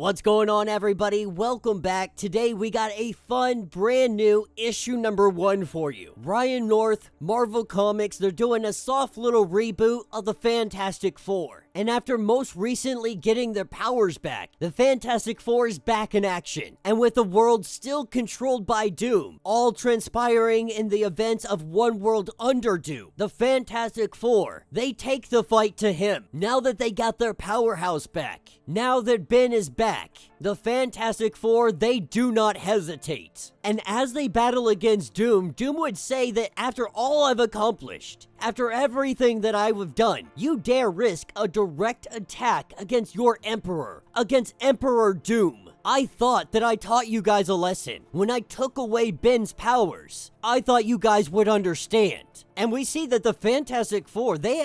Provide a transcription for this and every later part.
What's going on, everybody? Welcome back. Today we got a fun, brand new issue number 1 for you. Ryan North, Marvel Comics, they're doing a soft little reboot of the Fantastic Four. And after most recently getting their powers back, the Fantastic Four is back in action. And with the world still controlled by Doom, all transpiring in the events of one world under Doom, the Fantastic Four, they take the fight to him. Now that they got their powerhouse back, now that Ben is back, the Fantastic Four, they do not hesitate. And as they battle against Doom, Doom would say that after all I've accomplished, after everything that I've done, you dare risk a direct attack against your Emperor, against Emperor Doom. I thought that I taught you guys a lesson. When I took away Ben's powers, I thought you guys would understand. And we see that the Fantastic Four, they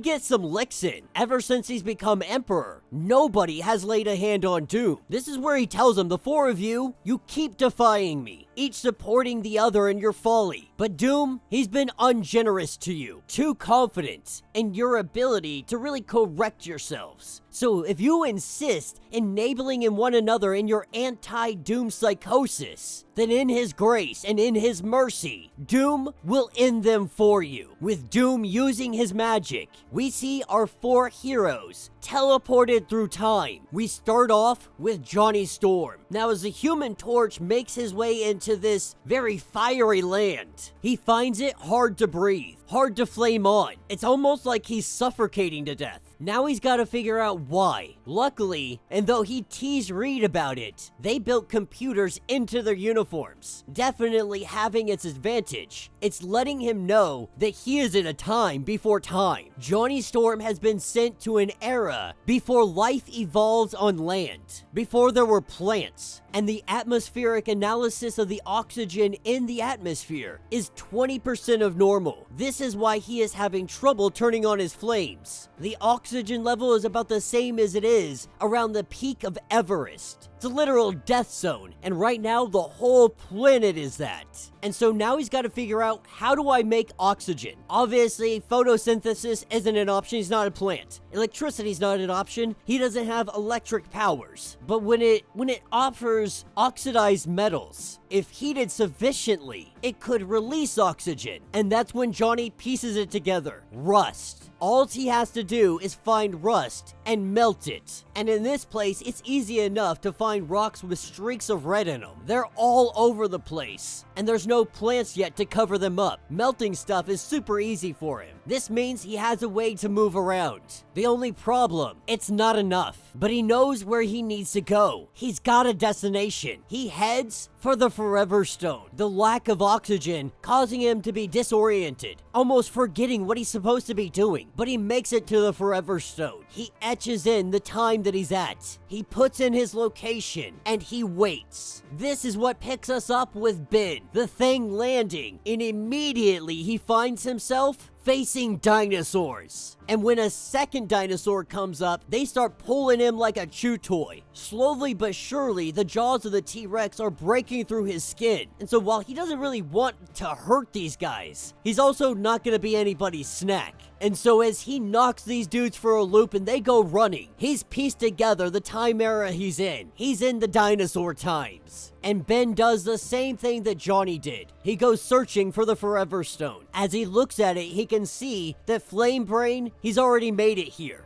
get some licks in. Ever since he's become Emperor, nobody has laid a hand on Doom. This is where he tells them, the four of you, you keep defying me, each supporting the other in your folly. But Doom, he's been ungenerous to you, too confident in your ability to really correct yourselves. So if you insist enabling in one another in your anti-Doom psychosis, then in his grace and in his mercy, Doom will end them for you. With Doom using his magic, we see our four heroes teleported through time. We start off with Johnny Storm. Now, as the Human Torch makes his way into this very fiery land, he finds it hard to breathe, hard to flame on. It's almost like he's suffocating to death. Now he's got to figure out why. Luckily, and though he teased Reed about it, they built computers into their uniforms, definitely having its advantage. It's letting him know that he is in a time before time. Johnny Storm has been sent to an era before life evolved on land, before there were plants, and the atmospheric analysis of the oxygen in the atmosphere is 20% of normal. This is why he is having trouble turning on his flames. The oxygen level is about the same as it is around the peak of Everest. It's a literal death zone, and right now the whole planet is that. And so now he's got to figure out, how do I make oxygen? Obviously, photosynthesis isn't an option. He's not a plant. Electricity's not an option. He doesn't have electric powers. But when it offers oxidized metals, if heated sufficiently, it could release oxygen. And that's when Johnny pieces it together. Rust. All he has to do is find rust and melt it. And in this place, it's easy enough to find rocks with streaks of red in them. They're all over the place, and there's no plants yet to cover them up. Melting stuff is super easy for him. This means he has a way to move around. The only problem, it's not enough. But he knows where he needs to go. He's got a destination. He heads for the Forever Stone. The lack of oxygen causing him to be disoriented, almost forgetting what he's supposed to be doing. But he makes it to the Forever Stone. He etches in the time that he's at. He puts in his location, and he waits. This is what picks us up with Ben, the thing landing, and immediately he finds himself facing dinosaurs. And when a second dinosaur comes up, they start pulling him like a chew toy. Slowly but surely, the jaws of the T-Rex are breaking through his skin. And so while he doesn't really want to hurt these guys, he's also not going to be anybody's snack. And so as he knocks these dudes for a loop and they go running, he's pieced together the time era he's in. He's in the dinosaur times. And Ben does the same thing that Johnny did. He goes searching for the Forever Stone. As he looks at it, he can see that Flame Brain, he's already made it here.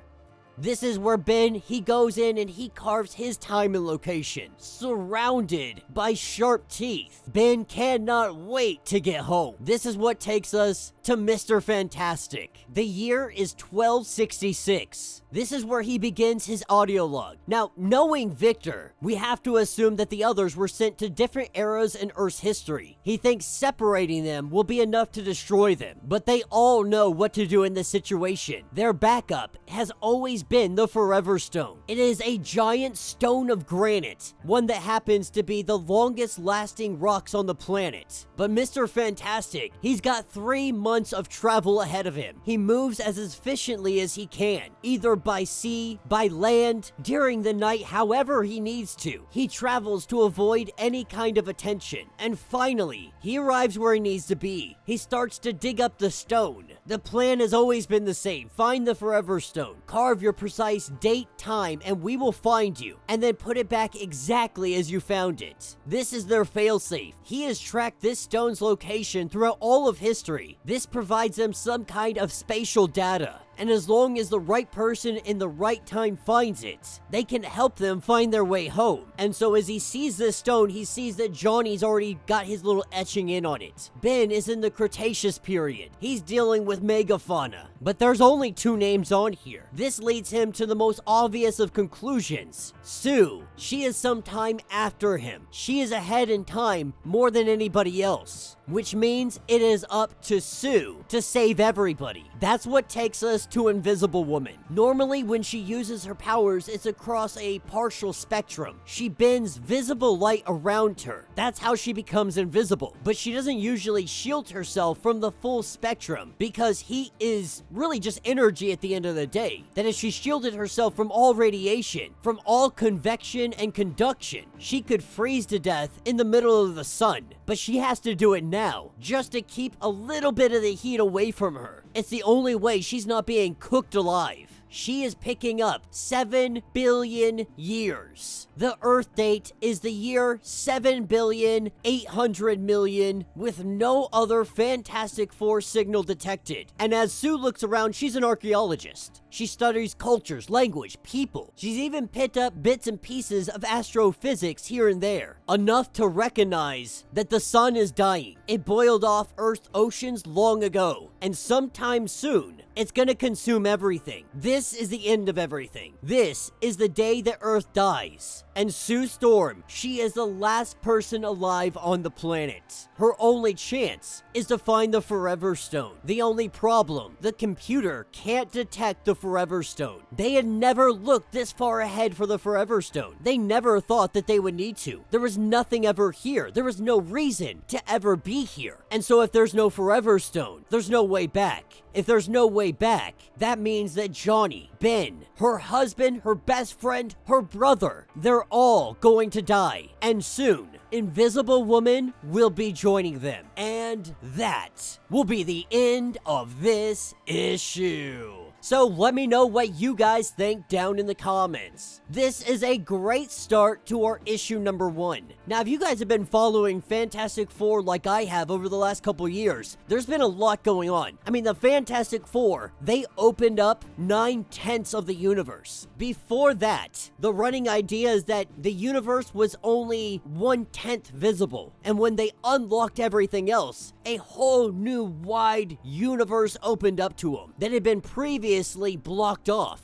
This is where Ben, he goes in and he carves his time and location, surrounded by sharp teeth. Ben cannot wait to get home. This is what takes us to Mr. Fantastic. The year is 1266. This is where he begins his audio log. Now, knowing Victor, we have to assume that the others were sent to different eras in Earth's history. He thinks separating them will be enough to destroy them, but they all know what to do in this situation. Their backup has always been the Forever Stone. It is a giant stone of granite, one that happens to be the longest lasting rocks on the planet. But Mr. Fantastic, he's got 3 months of travel ahead of him. He moves as efficiently as he can, either by sea, by land, during the night, however he needs to. He travels to avoid any kind of attention. And finally, he arrives where he needs to be. He starts to dig up the stone. The plan has always been the same. Find the Forever Stone, carve your precise date, time, and we will find you, and then put it back exactly as you found it. This is their failsafe. He has tracked this stone's location throughout all of history. This provides them some kind of spatial data. And as long as the right person in the right time finds it, they can help them find their way home. And so as he sees this stone, he sees that Johnny's already got his little etching in on it. Ben is in the Cretaceous period. He's dealing with megafauna. But there's only 2 names on here. This leads him to the most obvious of conclusions. Sue. She is some time after him. She is ahead in time more than anybody else. Which means it is up to Sue to save everybody. That's what takes us to Invisible Woman. Normally, when she uses her powers, it's across a partial spectrum. She bends visible light around her. That's how she becomes invisible. But she doesn't usually shield herself from the full spectrum because heat is really just energy at the end of the day. That if she shielded herself from all radiation, from all convection and conduction, she could freeze to death in the middle of the sun. But she has to do it now, just to keep a little bit of the heat away from her. It's the only way she's not being cooked alive. She is picking up 7 billion years. The Earth date is the year 7,800,000,000 with no other Fantastic Four signal detected. And as Sue looks around, she's an archaeologist. She studies cultures, language, people. She's even picked up bits and pieces of astrophysics here and there. Enough to recognize that the sun is dying. It boiled off Earth's oceans long ago. And sometime soon, it's gonna consume everything. This is the end of everything. This is the day that Earth dies. And Sue Storm, she is the last person alive on the planet. Her only chance is to find the Forever Stone. The only problem, the computer can't detect the Forever Stone. They had never looked this far ahead for the Forever Stone. They never thought that they would need to. There was nothing ever here. There was no reason to ever be here. And so if there's no Forever Stone, there's no way back. If there's no way back, that means that Johnny, Ben, her husband, her best friend, her brother, they're all going to die. And soon, Invisible Woman will be joining them. And that will be the end of this issue. So let me know what you guys think down in the comments. This is a great start to our issue number 1. Now, if you guys have been following Fantastic Four like I have over the last couple years, there's been a lot going on. I mean, the Fantastic Four, they opened up 9/10 of the universe. Before that, the running idea is that the universe was only 1/10 visible. And when they unlocked everything else, a whole new wide universe opened up to them that had been previously blocked off.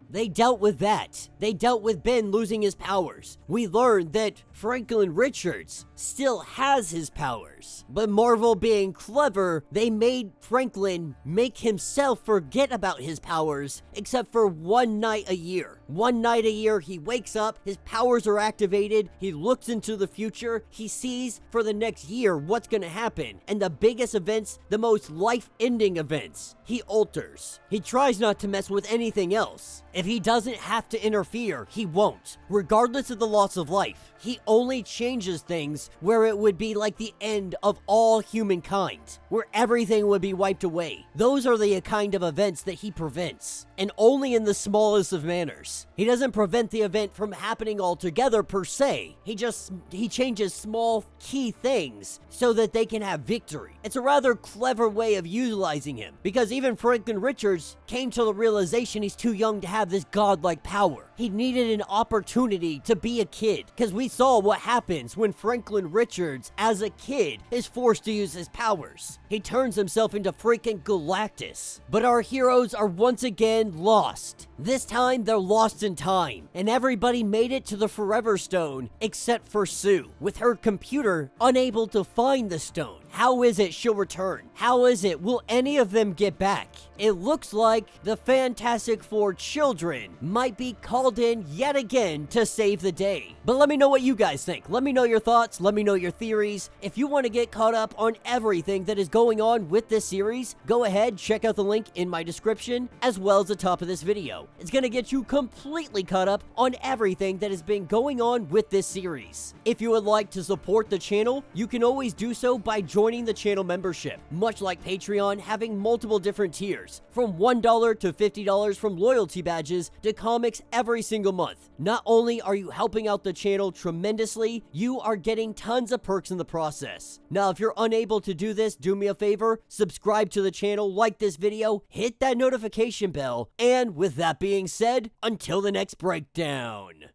They dealt with that. They dealt with Ben losing his powers. We learned that Franklin Richards still has his powers. But Marvel being clever, they made Franklin make himself forget about his powers, except for one night a year. One night a year, he wakes up, his powers are activated, he looks into the future, he sees for the next year what's gonna happen. And the biggest events, the most life-ending events, he alters. He tries not to mess with anything else. If he doesn't have to interfere, he won't. Regardless of the loss of life, he only changes things where it would be like the end of all humankind, where everything would be wiped away. Those are the kind of events that he prevents, and only in the smallest of manners. He doesn't prevent the event from happening altogether per se. He changes small key things so that they can have victory. It's a rather clever way of utilizing him, because even Franklin Richards came to the realization he's too young to have this godlike power. He needed an opportunity to be a kid, because we saw what happens when Franklin Richards, as a kid, is forced to use his powers. He turns himself into freaking Galactus. But our heroes are once again lost. This time, they're lost in time, and everybody made it to the Forever Stone except for Sue, with her computer unable to find the stone. How is it she'll return? How is it? Will any of them get back? It looks like the Fantastic Four children might be called called in yet again to save the day. But let me know what you guys think. Let me know your thoughts. Let me know your theories. If you want to get caught up on everything that is going on with this series, go ahead, check out the link in my description as well as the top of this video. It's going to get you completely caught up on everything that has been going on with this series. If you would like to support the channel, you can always do so by joining the channel membership. Much like Patreon, having multiple different tiers, from $1 to $50 from loyalty badges to comics every single month. Not only are you helping out the channel tremendously, you are getting tons of perks in the process. Now, if you're unable to do this, do me a favor, subscribe to the channel, like this video, hit that notification bell, and with that being said, until the next breakdown.